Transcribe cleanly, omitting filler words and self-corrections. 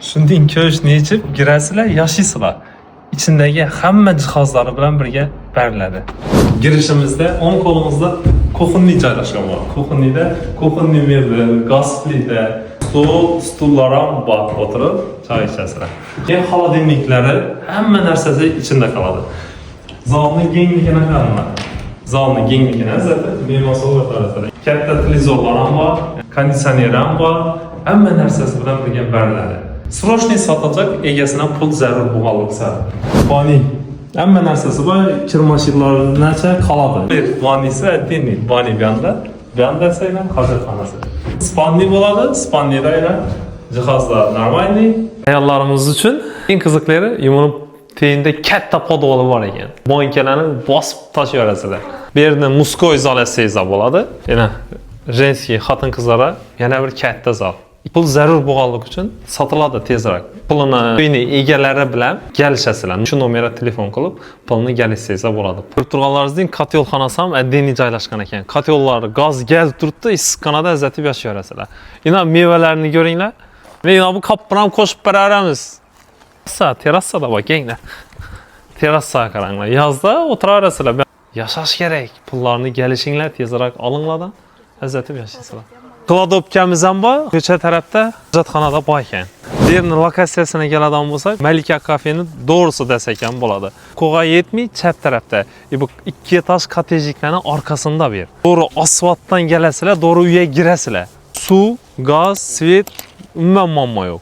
Shundan ko'shni ichib, girasizlar, yashaysizlar. İçindagi hamma jihozlari bilan birga beriladi. Girishimizda o'ng qo'limizda kuxunni joylashgan bor. Kuxunni mebel, gaz plita, stullar ham bor, o'tirib choy ichasizlar. Keyin xolodilniklari hamma narsasi ichida qoladi. Zalni kengligini qaraman. Zalni kengligini zaten bemasol tarafida. Katta televizorlar ham bor, konditsioner ham bor, hamma narsasi bilan birga beriladi. Srochniy sotacak egasidan pul zarur bo'lganliksa. Vani hamma narsasi bor, kir mashinalarigacha qoladi. Vanisi aytdingmi? Vani buyanda saylan hojatxonasi. Spanni bo'ladi, spannida ham jihozlar normalniy. Ayollarimiz uchun eng qiziqlari yuvinib teyinda katta podvoli bor ekan. Bankalarni bosib tashlayverasizlar. Bu yerda muskoy zal esa bo'ladi. Yana jenskiy xotin-qizlara yana bir katta zal. Pul zarur bo'lganligi uchun sotiladi tezroq. Pulni uyni egalari bilan kelishasizlar. Shu nomerga telefon qilib, pulni kelishsangiz bo'ladi. Ko'rib turganlaringizdek, kotyolxonasi ham addiniy joylashgan ekan. Kotyollar gaz kelib turibdi, issiqqonada azatib yashayverasizlar. Yana mevalarni ko'ringlar. Mana bu kapni ham qo'shib beraveramiz. Terrasada bor, kenglar. Terrasaga qaranglar. Yozda o'tiraverasizlar. Yashash kerak. Pullarni kelishinglar, tezroq olinglardan azatib yashaysizlar. Kladopkamiz ham bor, ko'cha tarafda hojatxonada bor ekan. Bu yerning lokatsiyasiga keladigan bo'lsak, Malika kafeni doğrusu desek ham bo'ladi. Qo'g'a yetmay chap tarafda. Bu ikki etaj kottejliklarning orqasida bir. Doğru asfaltdan kelasizlar, doğru uyga kirasizlar. Suv, gaz, svet umuman muammo yo'q.